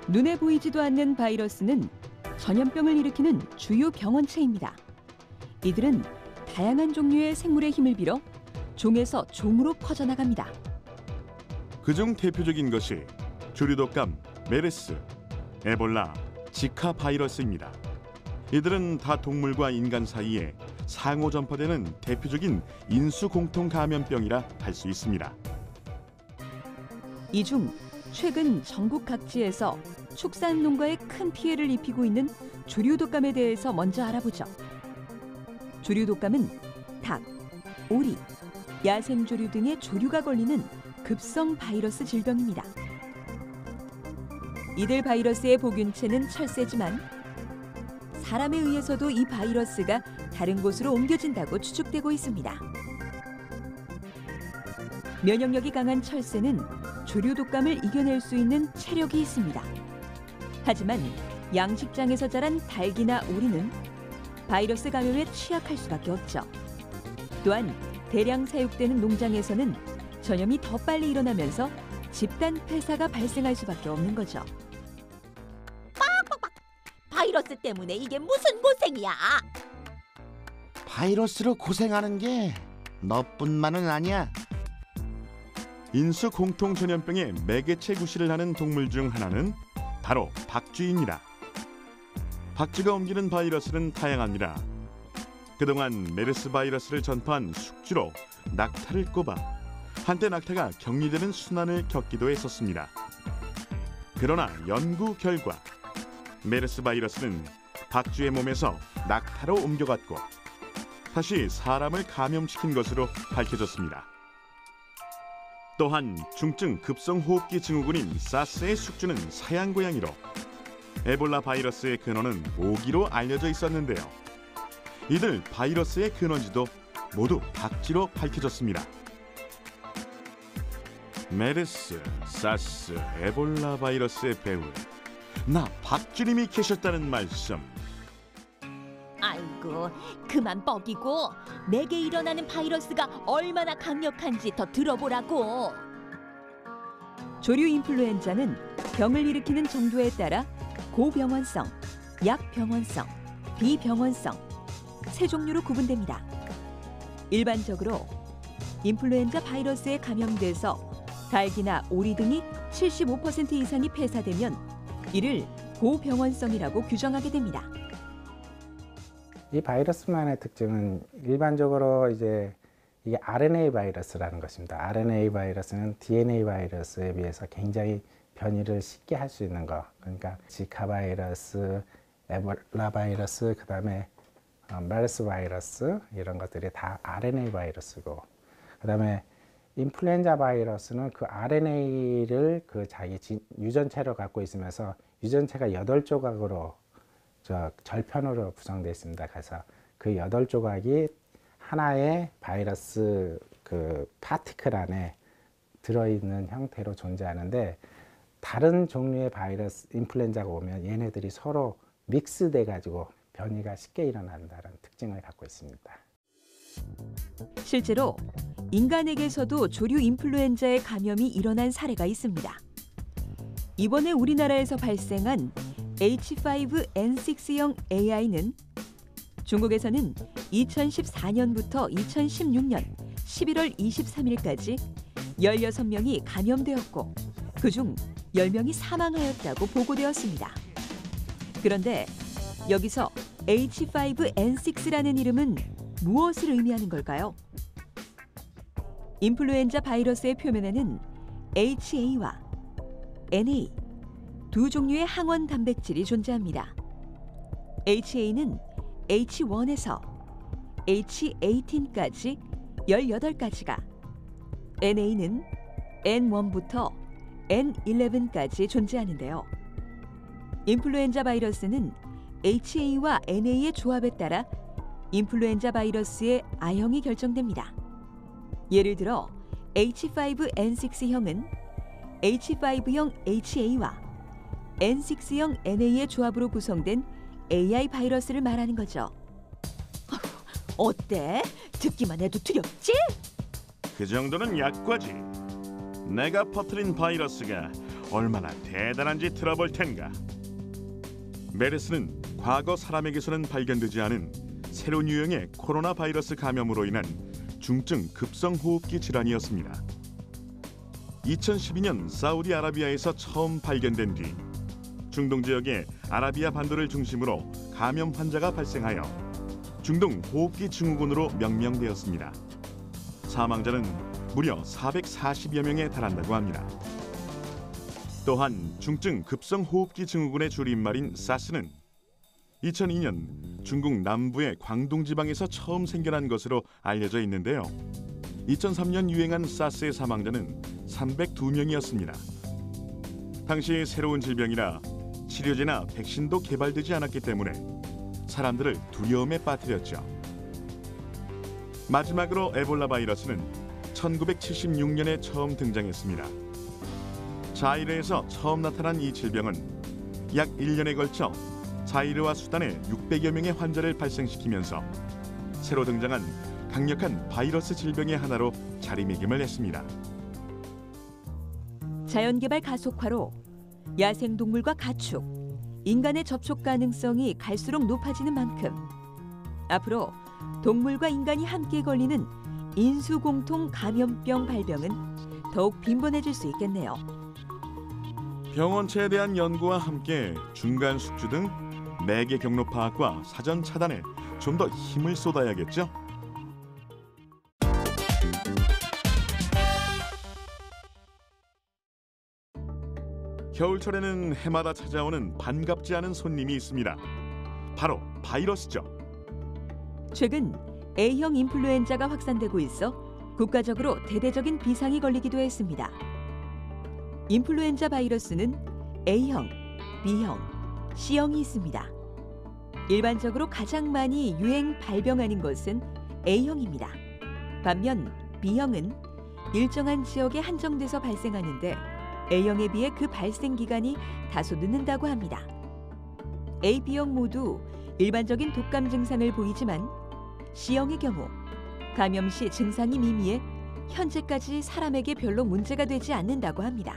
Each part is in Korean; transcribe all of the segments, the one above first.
눈에 보이지도 않는 바이러스는 전염병을 일으키는 주요 병원체입니다. 이들은 다양한 종류의 생물의 힘을 빌어 종에서 종으로 퍼져나갑니다. 그중 대표적인 것이 조류독감, 메르스, 에볼라, 지카 바이러스입니다. 이들은 다 동물과 인간 사이에 상호 전파되는 대표적인 인수 공통 감염병이라 할 수 있습니다. 이 중 최근 전국 각지에서 축산 농가에 큰 피해를 입히고 있는 조류독감에 대해서 먼저 알아보죠. 조류독감은 닭, 오리, 야생조류 등의 조류가 걸리는 급성 바이러스 질병입니다. 이들 바이러스의 보균체는 철새지만 사람에 의해서도 이 바이러스가 다른 곳으로 옮겨진다고 추측되고 있습니다. 면역력이 강한 철새는 조류독감을 이겨낼 수 있는 체력이 있습니다. 하지만 양식장에서 자란 닭이나 오리는 바이러스 감염에 취약할 수밖에 없죠. 또한 대량 사육되는 농장에서는 전염이 더 빨리 일어나면서 집단 폐사가 발생할 수밖에 없는 거죠. 바이러스 때문에 이게 무슨 고생이야? 바이러스로 고생하는 게 너뿐만은 아니야. 인수 공통 전염병의 매개체 구실을 하는 동물 중 하나는 바로 박쥐입니다. 박쥐가 옮기는 바이러스는 다양합니다. 그동안 메르스 바이러스를 전파한 숙주로 낙타를 꼽아 한때 낙타가 격리되는 순환을 겪기도 했었습니다. 그러나 연구 결과 메르스 바이러스는 박쥐의 몸에서 낙타로 옮겨갔고 다시 사람을 감염시킨 것으로 밝혀졌습니다. 또한 중증 급성호흡기 증후군인 사스의 숙주는 사양 고양이로 에볼라 바이러스의 근원은 모기로 알려져 있었는데요. 이들 바이러스의 근원지도 모두 박쥐로 밝혀졌습니다. 메르스, 사스, 에볼라 바이러스의 배후에 나 박쥐님이 계셨다는 말씀. 아이고, 그만 뻐기고 내게 일어나는 바이러스가 얼마나 강력한지 더 들어보라고. 조류 인플루엔자는 병을 일으키는 정도에 따라 고병원성, 약병원성, 비병원성 세 종류로 구분됩니다. 일반적으로 인플루엔자 바이러스에 감염돼서 닭이나 오리 등이 75% 이상이 폐사되면 이를 고병원성이라고 규정하게 됩니다. 이 바이러스만의 특징은 일반적으로 이제 이게 RNA 바이러스라는 것입니다. RNA 바이러스는 DNA 바이러스에 비해서 굉장히 변이를 쉽게 할 수 있는 거. 그러니까 지카 바이러스, 에볼라 바이러스, 그다음에 메르스 바이러스 이런 것들이 다 RNA 바이러스고, 그다음에 인플루엔자 바이러스는 그 RNA를 그 자기 유전체로 갖고 있으면서 유전체가 8조각으로 절편으로 구성되어 있습니다. 그래서 그 8조각이 하나의 바이러스 그 파티클 안에 들어있는 형태로 존재하는데, 다른 종류의 바이러스 인플루엔자가 오면 얘네들이 서로 믹스돼 가지고 변이가 쉽게 일어난다는 특징을 갖고 있습니다. 실제로 인간에게서도 조류 인플루엔자의 감염이 일어난 사례가 있습니다. 이번에 우리나라에서 발생한 H5N6형 AI는 중국에서는 2014년부터 2016년 11월 23일까지 16명이 감염되었고 그중 10명이 사망하였다고 보고되었습니다. 그런데 여기서 H5N6라는 이름은 무엇을 의미하는 걸까요? 인플루엔자 바이러스의 표면에는 HA와 NA 두 종류의 항원 단백질이 존재합니다. HA는 H1에서 H18까지 18가지가, NA는 N1부터 N11까지 존재하는데요. 인플루엔자 바이러스는 HA와 NA의 조합에 따라 인플루엔자 바이러스의 A형이 결정됩니다. 예를 들어 H5N6형은 H5형 HA와 N6형 NA의 조합으로 구성된 AI 바이러스를 말하는 거죠. 어때? 듣기만 해도 두렵지? 그 정도는 약과지. 내가 퍼뜨린 바이러스가 얼마나 대단한지 들어볼 텐가. 메르스는 과거 사람에게서는 발견되지 않은 새로운 유형의 코로나 바이러스 감염으로 인한 중증 급성호흡기 질환이었습니다. 2012년 사우디아라비아에서 처음 발견된 뒤 중동 지역의 아라비아 반도를 중심으로 감염 환자가 발생하여 중동 호흡기 증후군으로 명명되었습니다. 사망자는 무려 440여 명에 달한다고 합니다. 또한 중증 급성호흡기 증후군의 줄임말인 사스는 2002년 중국 남부의 광동 지방에서 처음 생겨난 것으로 알려져 있는데요. 2003년 유행한 사스의 사망자는 302명이었습니다. 당시 새로운 질병이라 치료제나 백신도 개발되지 않았기 때문에 사람들을 두려움에 빠뜨렸죠. 마지막으로 에볼라 바이러스는 1976년에 처음 등장했습니다. 자이르에서 처음 나타난 이 질병은 약 1년에 걸쳐 자이르와 수단에 600여 명의 환자를 발생시키면서 새로 등장한 강력한 바이러스 질병의 하나로 자리매김을 했습니다. 자연개발 가속화로 야생동물과 가축, 인간의 접촉 가능성이 갈수록 높아지는 만큼 앞으로 동물과 인간이 함께 걸리는 인수공통 감염병 발병은 더욱 빈번해질 수 있겠네요. 병원체에 대한 연구와 함께 중간 숙주 등 매개 경로 파악과 사전 차단에 좀 더 힘을 쏟아야겠죠. 겨울철에는 해마다 찾아오는 반갑지 않은 손님이 있습니다. 바로 바이러스죠. 최근 A형 인플루엔자가 확산되고 있어 국가적으로 대대적인 비상이 걸리기도 했습니다. 인플루엔자 바이러스는 A형, B형, C형이 있습니다. 일반적으로 가장 많이 유행 발병하는 것은 A형입니다. 반면 B형은 일정한 지역에 한정돼서 발생하는데 A형에 비해 그 발생 기간이 다소 늦는다고 합니다. A, B형 모두 일반적인 독감 증상을 보이지만 C형의 경우 감염 시 증상이 미미해 현재까지 사람에게 별로 문제가 되지 않는다고 합니다.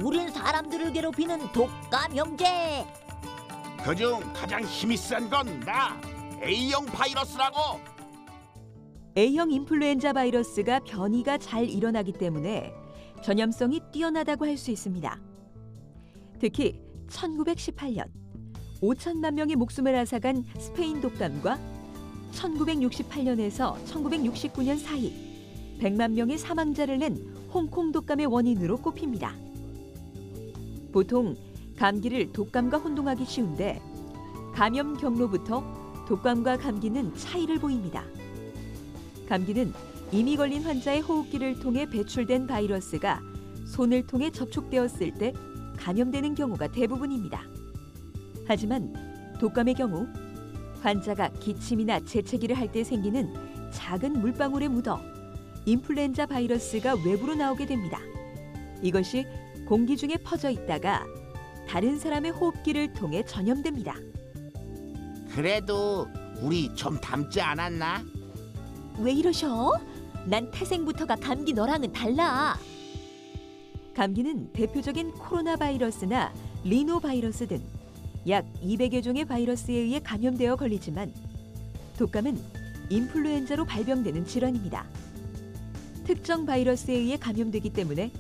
우린 사람들을 괴롭히는 독감 형제. 그중 가장 힘이 센 건 나 A형 바이러스라고. A형 인플루엔자 바이러스가 변이가 잘 일어나기 때문에 전염성이 뛰어나다고 할 수 있습니다. 특히 1918년 5천만 명의 목숨을 앗아간 스페인 독감과 1968년에서 1969년 사이 100만 명의 사망자를 낸 홍콩 독감의 원인으로 꼽힙니다. 보통 감기를 독감과 혼동하기 쉬운데 감염 경로부터 독감과 감기는 차이를 보입니다. 감기는 이미 걸린 환자의 호흡기를 통해 배출된 바이러스가 손을 통해 접촉되었을 때 감염되는 경우가 대부분입니다. 하지만 독감의 경우 환자가 기침이나 재채기를 할 때 생기는 작은 물방울에 묻어 인플루엔자 바이러스가 외부로 나오게 됩니다. 이것이 공기 중에 퍼져 있다가 다른 사람의 호흡기를 통해 전염됩니다. 그래도 우리 좀 닮지 않았나? 왜 이러셔? 난 태생부터가 감기 너랑은 달라. 감기는 대표적인 코로나 바이러스나 리노 바이러스 등 약 200여 종의 바이러스에 의해 감염되어 걸리지만 독감은 인플루엔자로 발병되는 질환입니다. 특정 바이러스에 의해 감염되기 때문에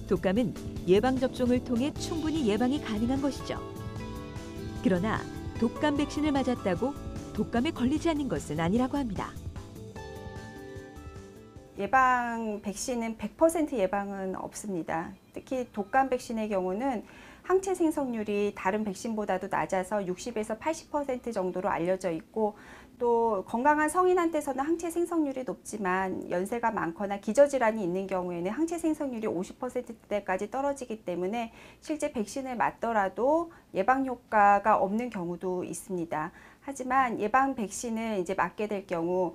독감은 예방접종을 통해 충분히 예방이 가능한 것이죠. 그러나 독감 백신을 맞았다고 독감에 걸리지 않는 것은 아니라고 합니다. 예방 백신은 100% 예방은 없습니다. 특히 독감 백신의 경우는 항체 생성률이 다른 백신보다도 낮아서 60에서 80% 정도로 알려져 있고, 또 건강한 성인한테서는 항체 생성률이 높지만 연세가 많거나 기저질환이 있는 경우에는 항체 생성률이 50%대까지 떨어지기 때문에 실제 백신을 맞더라도 예방 효과가 없는 경우도 있습니다. 하지만 예방 백신을 이제 맞게 될 경우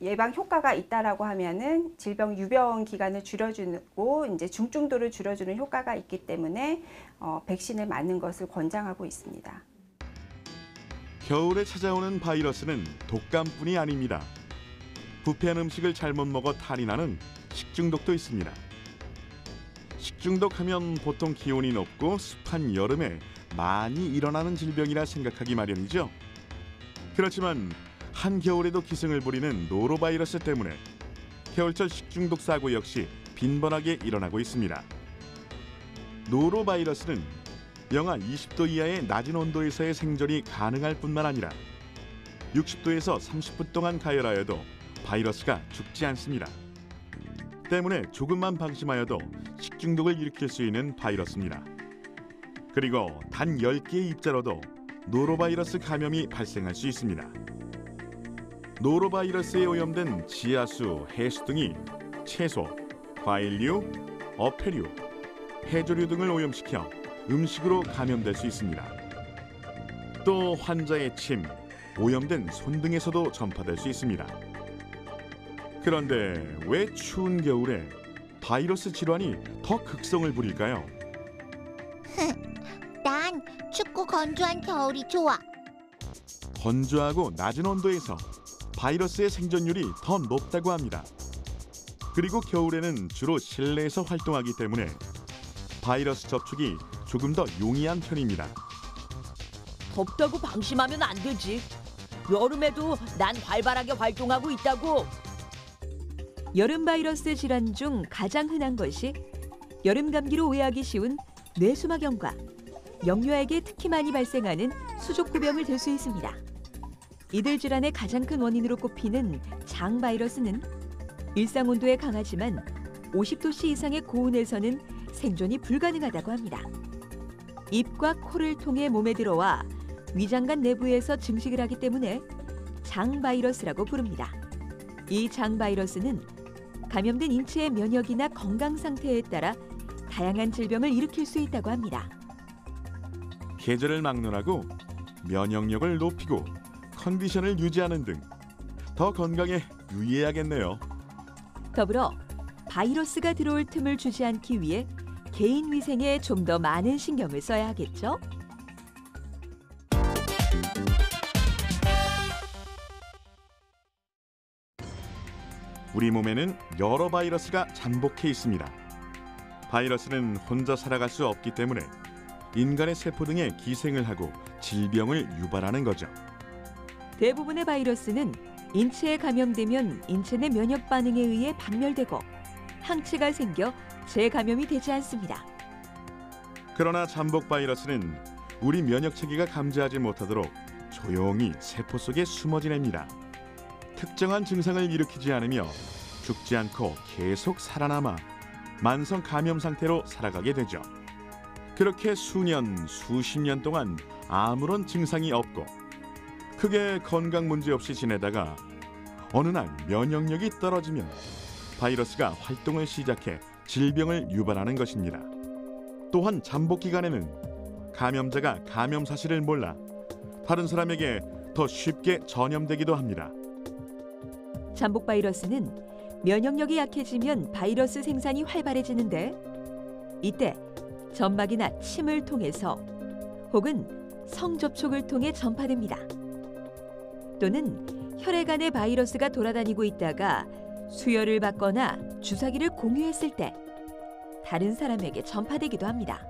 예방 효과가 있다라고 하면은 질병 유병 기간을 줄여주고 이제 중증도를 줄여주는 효과가 있기 때문에 백신을 맞는 것을 권장하고 있습니다. 겨울에 찾아오는 바이러스는 독감뿐이 아닙니다. 부패한 음식을 잘못 먹어 탈이 나는 식중독도 있습니다. 식중독하면 보통 기온이 높고 습한 여름에 많이 일어나는 질병이라 생각하기 마련이죠. 그렇지만 한겨울에도 기승을 부리는 노로바이러스 때문에 겨울철 식중독 사고 역시 빈번하게 일어나고 있습니다. 노로바이러스는 영하 20도 이하의 낮은 온도에서의 생존이 가능할 뿐만 아니라 60도에서 30분 동안 가열하여도 바이러스가 죽지 않습니다. 때문에 조금만 방심하여도 식중독을 일으킬 수 있는 바이러스입니다. 그리고 단 10개의 입자로도 노로바이러스 감염이 발생할 수 있습니다. 노로바이러스에 오염된 지하수, 해수 등이 채소, 과일류, 어패류, 해조류 등을 오염시켜 음식으로 감염될 수 있습니다. 또 환자의 침, 오염된 손 등에서도 전파될 수 있습니다. 그런데 왜 추운 겨울에 바이러스 질환이 더 극성을 부릴까요? 난 춥고 건조한 겨울이 좋아. 건조하고 낮은 온도에서 바이러스의 생존율이 더 높다고 합니다. 그리고 겨울에는 주로 실내에서 활동하기 때문에 바이러스 접촉이 조금 더 용이한 편입니다. 덥다고 방심하면 안 되지. 여름에도 난 활발하게 활동하고 있다고. 여름 바이러스 질환 중 가장 흔한 것이 여름 감기로 오해하기 쉬운 뇌수막염과 영유아에게 특히 많이 발생하는 수족구병을 들 수 있습니다. 이들 질환의 가장 큰 원인으로 꼽히는 장 바이러스는 일상 온도에 강하지만 50도씨 이상의 고온에서는 생존이 불가능하다고 합니다. 입과 코를 통해 몸에 들어와 위장관 내부에서 증식을 하기 때문에 장 바이러스라고 부릅니다. 이 장 바이러스는 감염된 인체의 면역이나 건강 상태에 따라 다양한 질병을 일으킬 수 있다고 합니다. 계절을 막론하고 면역력을 높이고 컨디션을 유지하는 등 더 건강에 유의해야겠네요. 더불어 바이러스가 들어올 틈을 주지 않기 위해 개인 위생에 좀 더 많은 신경을 써야 하겠죠? 우리 몸에는 여러 바이러스가 잠복해 있습니다. 바이러스는 혼자 살아갈 수 없기 때문에 인간의 세포 등에 기생을 하고 질병을 유발하는 거죠. 대부분의 바이러스는 인체에 감염되면 인체 내 면역 반응에 의해 박멸되고 항체가 생겨 재감염이 되지 않습니다. 그러나 잠복 바이러스는 우리 면역 체계가 감지하지 못하도록 조용히 세포 속에 숨어 지냅니다. 특정한 증상을 일으키지 않으며 죽지 않고 계속 살아남아 만성 감염 상태로 살아가게 되죠. 그렇게 수년, 수십 년 동안 아무런 증상이 없고 크게 건강 문제 없이 지내다가 어느 날 면역력이 떨어지면 바이러스가 활동을 시작해 질병을 유발하는 것입니다. 또한 잠복 기간에는 감염자가 감염 사실을 몰라 다른 사람에게 더 쉽게 전염되기도 합니다. 잠복 바이러스는 면역력이 약해지면 바이러스 생산이 활발해지는데 이때 점막이나 침을 통해서 혹은 성접촉을 통해 전파됩니다. 또는 혈액 안에 바이러스가 돌아다니고 있다가 수혈을 받거나 주사기를 공유했을 때 다른 사람에게 전파되기도 합니다.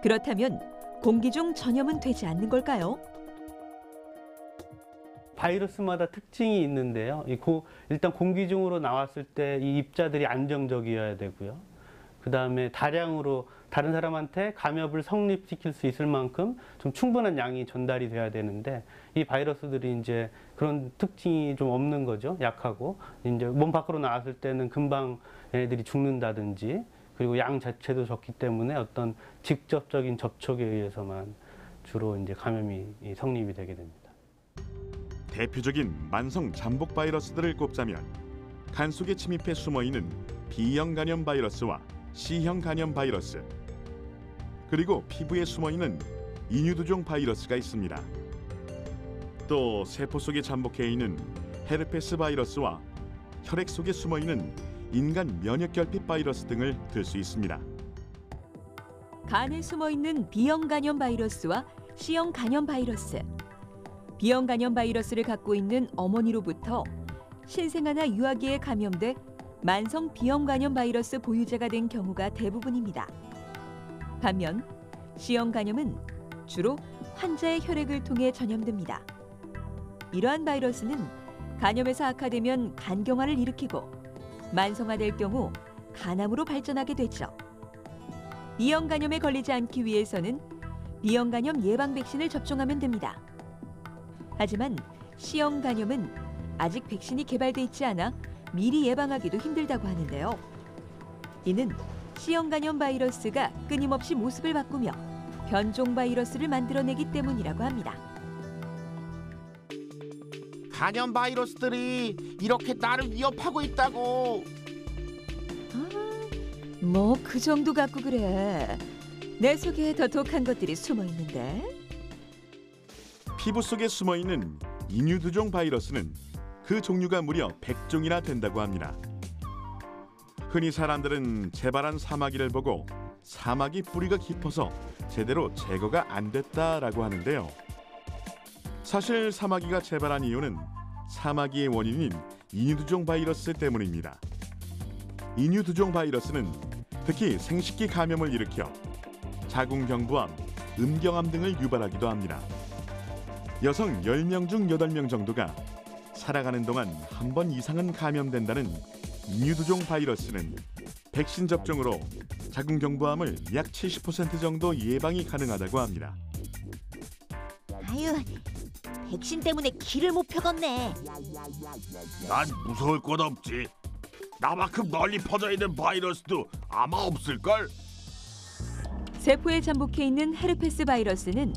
그렇다면 공기 중 전염은 되지 않는 걸까요? 바이러스마다 특징이 있는데요. 일단 공기 중으로 나왔을 때 이 입자들이 안정적이어야 되고요. 그 다음에 다량으로 다른 사람한테 감염을 성립시킬 수 있을 만큼 좀 충분한 양이 전달이 돼야 되는데 이 바이러스들이 이제 그런 특징이 좀 없는 거죠. 약하고 이제 몸 밖으로 나왔을 때는 금방 얘네들이 죽는다든지 그리고 양 자체도 적기 때문에 어떤 직접적인 접촉에 의해서만 주로 이제 감염이 성립이 되게 됩니다. 대표적인 만성 잠복 바이러스들을 꼽자면 간 속에 침입해 숨어 있는 B형 간염 바이러스와 C형 간염 바이러스, 그리고 피부에 숨어 있는 인유두종 바이러스가 있습니다. 또 세포 속에 잠복해 있는 헤르페스 바이러스와 혈액 속에 숨어 있는 인간 면역 결핍 바이러스 등을 들 수 있습니다. 간에 숨어 있는 B형 간염 바이러스와 C형 간염 바이러스. B형 간염 바이러스를 갖고 있는 어머니로부터 신생아나 유아기에 감염돼 만성 B형 간염 바이러스 보유자가 된 경우가 대부분입니다. 반면 C형 간염은 주로 환자의 혈액을 통해 전염됩니다. 이러한 바이러스는 간염에서 악화되면 간경화를 일으키고 만성화될 경우 간암으로 발전하게 되죠. B형 간염에 걸리지 않기 위해서는 B형 간염 예방 백신을 접종하면 됩니다. 하지만 C형 간염은 아직 백신이 개발돼 있지 않아 미리 예방하기도 힘들다고 하는데요. 이는 C형 간염 바이러스가 끊임없이 모습을 바꾸며 변종 바이러스를 만들어내기 때문이라고 합니다. 간염 바이러스들이 이렇게 나를 위협하고 있다고. 뭐 그 정도 갖고 그래. 내 속에 더 독한 것들이 숨어 있는데. 피부 속에 숨어있는 인유두종 바이러스는 그 종류가 무려 100종이나 된다고 합니다. 흔히 사람들은 재발한 사마귀를 보고 사마귀 뿌리가 깊어서 제대로 제거가 안 됐다라고 하는데요. 사실 사마귀가 재발한 이유는 사마귀의 원인인 인유두종 바이러스 때문입니다. 인유두종 바이러스는 특히 생식기 감염을 일으켜 자궁경부암, 음경암 등을 유발하기도 합니다. 여성 10명 중 8명 정도가 살아가는 동안 한 번 이상은 감염된다는 인유두종 바이러스는 백신 접종으로 자궁경부암을 약 70% 정도 예방이 가능하다고 합니다. 아유, 백신 때문에 길을 못 펴겠네. 난 무서울 것 없지. 나만큼 널리 퍼져 있는 바이러스도 아마 없을걸? 세포에 잠복해 있는 헤르페스 바이러스는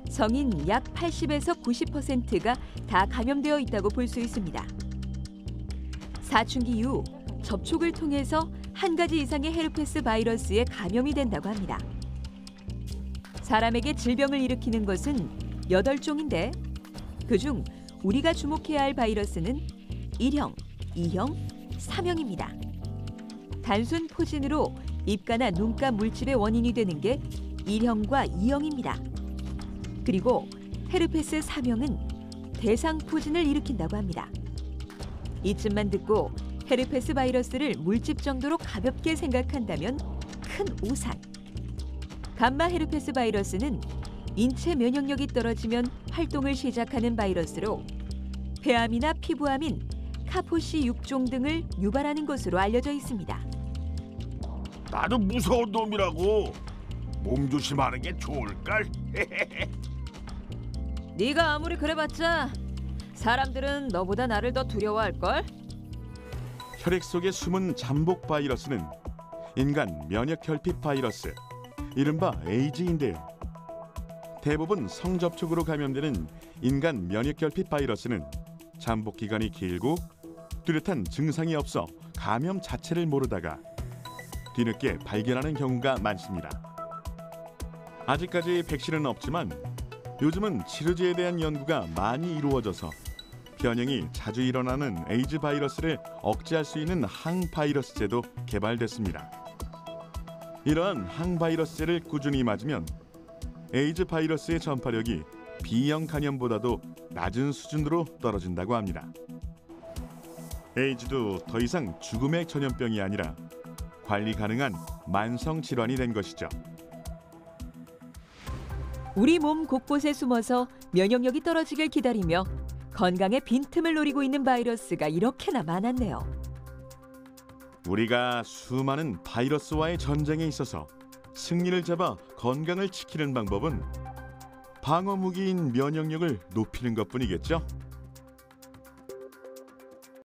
성인 약 80에서 90%가 다 감염되어 있다고 볼 수 있습니다. 사춘기 이후 접촉을 통해서 한 가지 이상의 헤르페스 바이러스에 감염이 된다고 합니다. 사람에게 질병을 일으키는 것은 8종인데 그중 우리가 주목해야 할 바이러스는 1형, 2형, 3형입니다. 단순 포진으로 입가나 눈가 물집의 원인이 되는 게 1형과 2형입니다. 그리고 헤르페스 3형은 대상 포진을 일으킨다고 합니다. 이쯤만 듣고 헤르페스 바이러스를 물집 정도로 가볍게 생각한다면 큰 오산. 감마 헤르페스 바이러스는 인체 면역력이 떨어지면 활동을 시작하는 바이러스로 폐암이나 피부암인 카포시 6종 등을 유발하는 것으로 알려져 있습니다. 나도 무서운 놈이라고. 몸 조심하는 게 좋을걸? 네가 아무리 그래봤자 사람들은 너보다 나를 더 두려워할걸? 혈액 속에 숨은 잠복 바이러스는 인간 면역결핍 바이러스, 이른바 에이즈인데요. 대부분 성접촉으로 감염되는 인간 면역결핍 바이러스는 잠복 기간이 길고 뚜렷한 증상이 없어 감염 자체를 모르다가 뒤늦게 발견하는 경우가 많습니다. 아직까지 백신은 없지만 요즘은 치료제에 대한 연구가 많이 이루어져서 변형이 자주 일어나는 에이즈 바이러스를 억제할 수 있는 항바이러스제도 개발됐습니다. 이러한 항바이러스제를 꾸준히 맞으면 에이즈 바이러스의 전파력이 B형 간염보다도 낮은 수준으로 떨어진다고 합니다. 에이즈도 더 이상 죽음의 전염병이 아니라 관리 가능한 만성 질환이 된 것이죠. 우리 몸 곳곳에 숨어서 면역력이 떨어지길 기다리며 건강의 빈틈을 노리고 있는 바이러스가 이렇게나 많았네요. 우리가 수많은 바이러스와의 전쟁에 있어서 승리를 잡아 건강을 지키는 방법은 방어 무기인 면역력을 높이는 것뿐이겠죠.